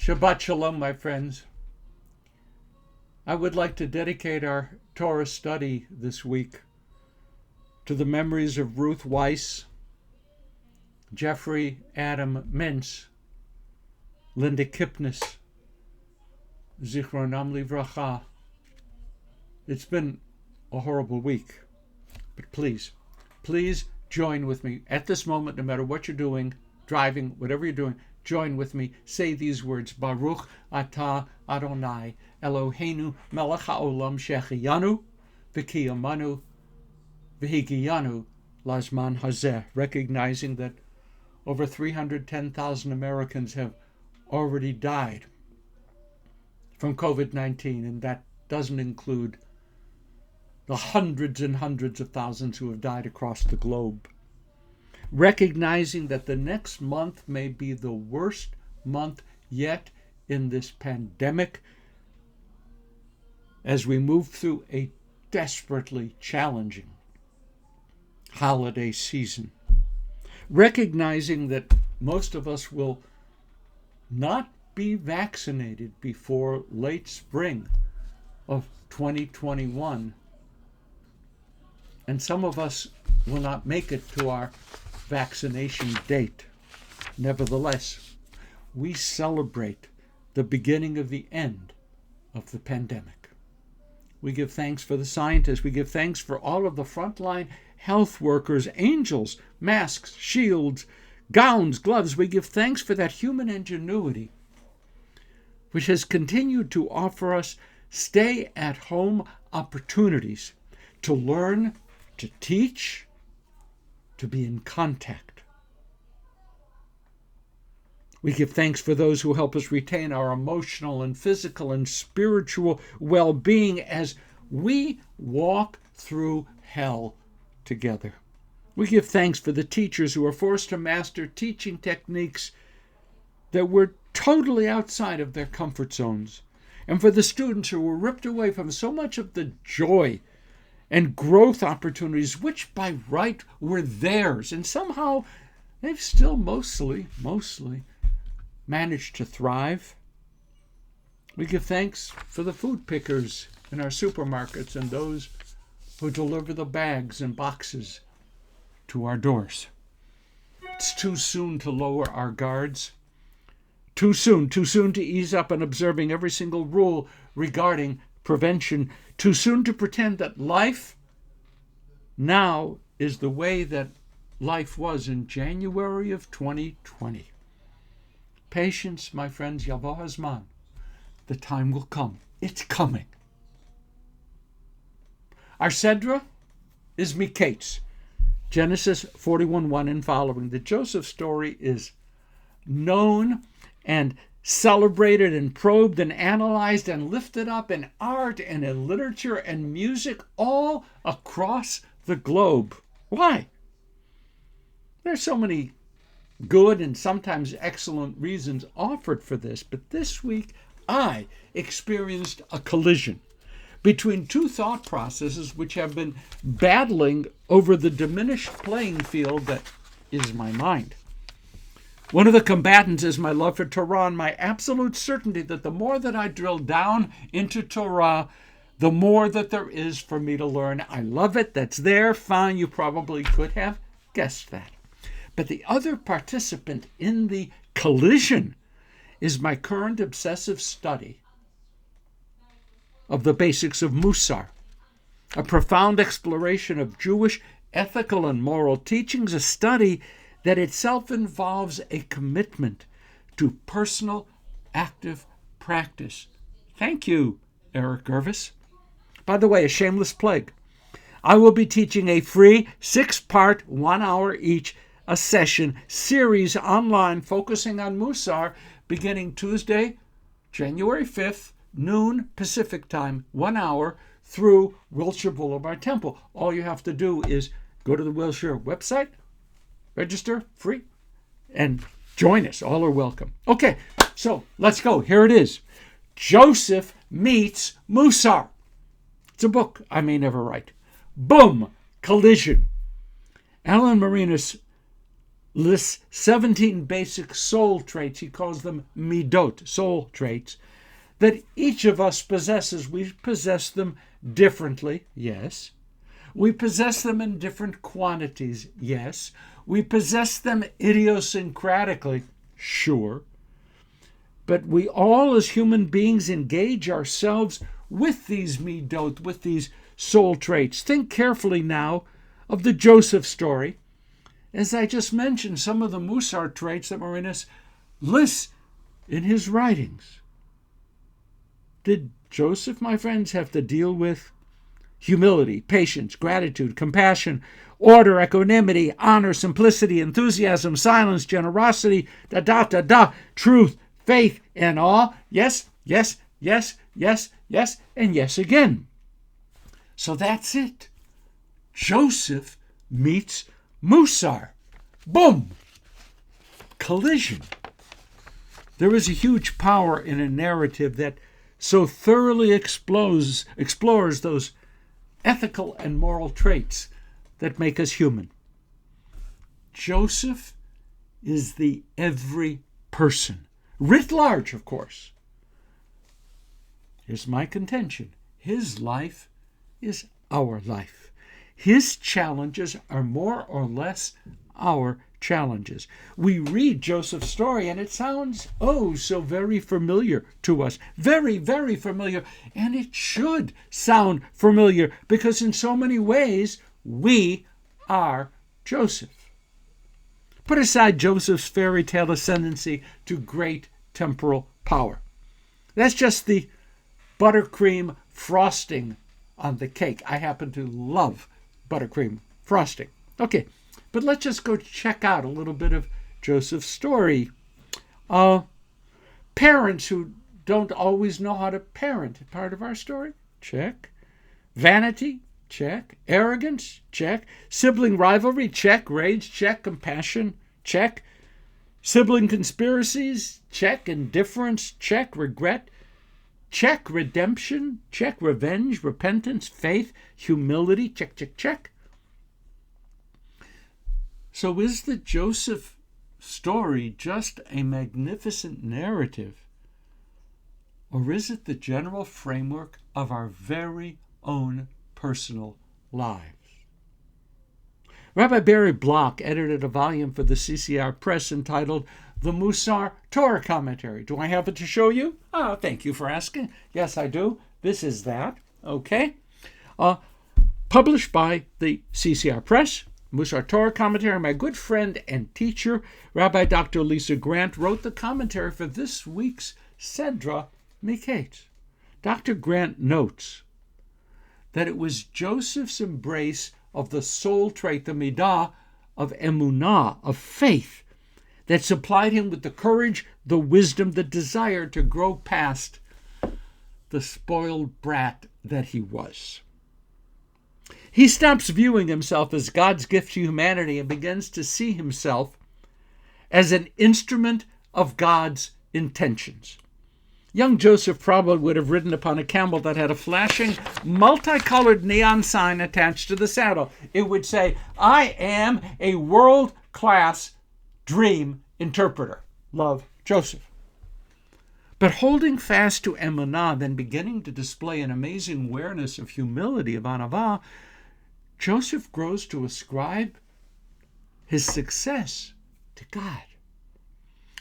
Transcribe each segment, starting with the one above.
Shabbat Shalom, my friends. I would like to dedicate our Torah study this week to the memories of Ruth Weiss, Jeffrey Adam Mentz, Linda Kipnis, Zichronam Livracha. It's been a horrible week, but please join with me at this moment, no matter what you're doing, driving, whatever you're doing. Join with me. Say these words: Baruch atah Adonai Eloheinu melech haolam shehecheyanu v'kiyamanu v'higiyanu lazman hazeh. Recognizing that over 310,000 Americans have already died from COVID-19, and that doesn't include the hundreds and hundreds of thousands who have died across the globe. Recognizing that the next month may be the worst month yet in this pandemic as we move through a desperately challenging holiday season. Recognizing that most of us will not be vaccinated before late spring of 2021, and some of us will not make it to our vaccination date. Nevertheless, we celebrate the beginning of the end of the pandemic. We give thanks for the scientists. We give thanks for all of the frontline health workers, angels, masks, shields, gowns, gloves. We give thanks for that human ingenuity, which has continued to offer us stay-at-home opportunities to learn, to teach, to be in contact. We give thanks for those who help us retain our emotional and physical and spiritual well-being as we walk through hell together. We give thanks for the teachers who are forced to master teaching techniques that were totally outside of their comfort zones, and for the students who were ripped away from so much of the joy and growth opportunities which by right were theirs, and somehow they've still mostly managed to thrive. We give thanks for the food pickers in our supermarkets and those who deliver the bags and boxes to our doors. It's too soon to lower our guards. Too soon to ease up on observing every single rule regarding prevention. Too soon to pretend that life now is the way that life was in January of 2020. Patience, my friends, yavo hazman. The time will come. It's coming. Our Sedra is MIKETZ, Genesis 41:1 and following. The Joseph story is known and celebrated and probed and analyzed and lifted up in art and in literature and music all across the globe. Why? There's so many good and sometimes excellent reasons offered for this, but this week I experienced a collision between two thought processes which have been battling over the diminished playing field that is my mind. One of the combatants is my love for Torah and my absolute certainty that the more that I drill down into Torah, the more that there is for me to learn. I love it. That's there. Fine. You probably could have guessed that. But the other participant in the collision is my current obsessive study of the basics of Mussar, a profound exploration of Jewish ethical and moral teachings, a study that itself involves a commitment to personal, active practice. Thank you, Eric Gervis. By the way, a shameless plug. I will be teaching a free 6-part, 1 hour each, a session series online focusing on Mussar beginning Tuesday, January 5th, noon Pacific time, 1 hour through Wilshire Boulevard Temple. All you have to do is go to the Wilshire website, register, free, and join us. All are welcome. Okay, so let's go. Here it is. Joseph meets Mussar. It's a book I may never write. Boom! Collision. Alan Marinas lists 17 basic soul traits. He calls them midot, soul traits, that each of us possesses. We possess them differently, yes. We possess them in different quantities, yes. We possess them idiosyncratically, sure. But we all as human beings engage ourselves with these midot, with these soul traits. Think carefully now of the Joseph story. As I just mentioned, some of the Mussar traits that Marinus lists in his writings. Did Joseph, my friends, have to deal with humility, patience, gratitude, compassion, order, equanimity, honor, simplicity, enthusiasm, silence, generosity, truth, faith, and awe? Yes, yes, yes, yes, yes, and yes again. So that's it. Joseph meets Mussar. Boom! Collision. There is a huge power in a narrative that so thoroughly explores those ethical and moral traits that make us human. Joseph is the every person, writ large, of course. Here's my contention. His life is our life. His challenges are more or less our challenges. We read Joseph's story and it sounds, oh, so very familiar to us. Very, very familiar. And it should sound familiar because in so many ways we are Joseph. Put aside Joseph's fairy tale ascendancy to great temporal power. That's just the buttercream frosting on the cake. I happen to love buttercream frosting. Okay, but let's just go check out a little bit of Joseph's story. Parents who don't always know how to parent, part of our story? Check. Vanity? Check. Arrogance? Check. Sibling rivalry? Check. Rage? Check. Compassion? Check. Sibling conspiracies? Check. Indifference? Check. Regret? Check. Redemption? Check. Revenge? Repentance? Faith? Humility? Check, check, check. So is the Joseph story just a magnificent narrative, or is it the general framework of our very own personal lives? Rabbi Barry Block edited a volume for the CCR Press entitled The Mussar Torah Commentary. Do I have it to show you? Oh, thank you for asking. Yes, I do. This is that. Okay. Published by the CCR Press. Mussar Torah Commentary. My good friend and teacher, Rabbi Dr. Lisa Grant, wrote the commentary for this week's Sedra MIKETZ. Dr. Grant notes that it was Joseph's embrace of the soul trait, the midah of emunah, of faith, that supplied him with the courage, the wisdom, the desire to grow past the spoiled brat that he was. He stops viewing himself as God's gift to humanity and begins to see himself as an instrument of God's intentions. Young Joseph probably would have ridden upon a camel that had a flashing, multicolored neon sign attached to the saddle. It would say, "I am a world-class dream interpreter. Love, Joseph." But holding fast to emunah, then beginning to display an amazing awareness of humility, of anavah, Joseph grows to ascribe his success to God.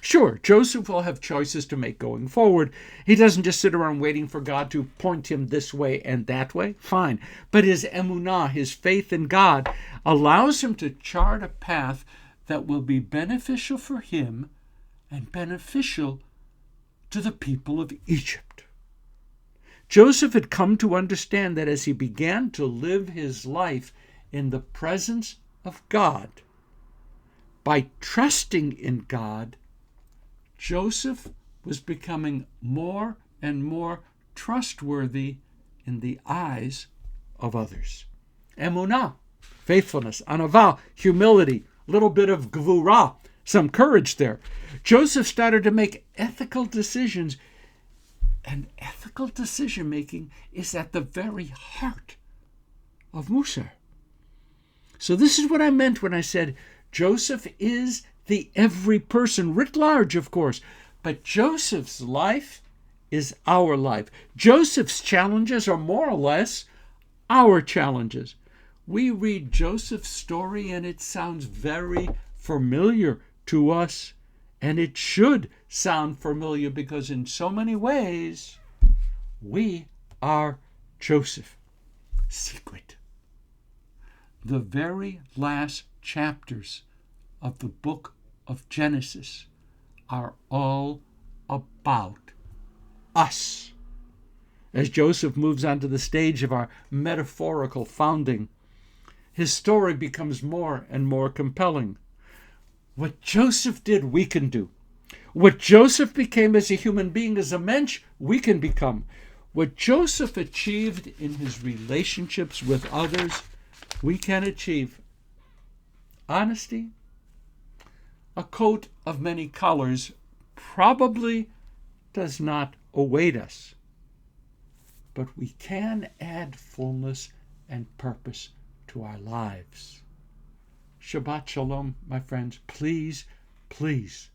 Sure, Joseph will have choices to make going forward. He doesn't just sit around waiting for God to point him this way and that way. Fine. But his emunah, his faith in God, allows him to chart a path that will be beneficial for him and beneficial to the people of Egypt. Joseph had come to understand that as he began to live his life in the presence of God, by trusting in God, Joseph was becoming more and more trustworthy in the eyes of others. Emunah, faithfulness, anavah, humility, a little bit of gvurah, some courage there. Joseph started to make ethical decisions, and ethical decision-making is at the very heart of Mussar. So this is what I meant when I said Joseph is the every person, writ large, of course. But Joseph's life is our life. Joseph's challenges are more or less our challenges. We read Joseph's story and it sounds very familiar to us. And it should sound familiar because in so many ways, we are Joseph. Secret. The very last chapters of the book of Genesis are all about us. As Joseph moves onto the stage of our metaphorical founding, his story becomes more and more compelling. What Joseph did, we can do. What Joseph became as a human being, as a mensch, we can become. What Joseph achieved in his relationships with others, we can achieve. Honesty, a coat of many colors, probably does not await us. But we can add fullness and purpose to our lives. Shabbat Shalom, my friends. Please, please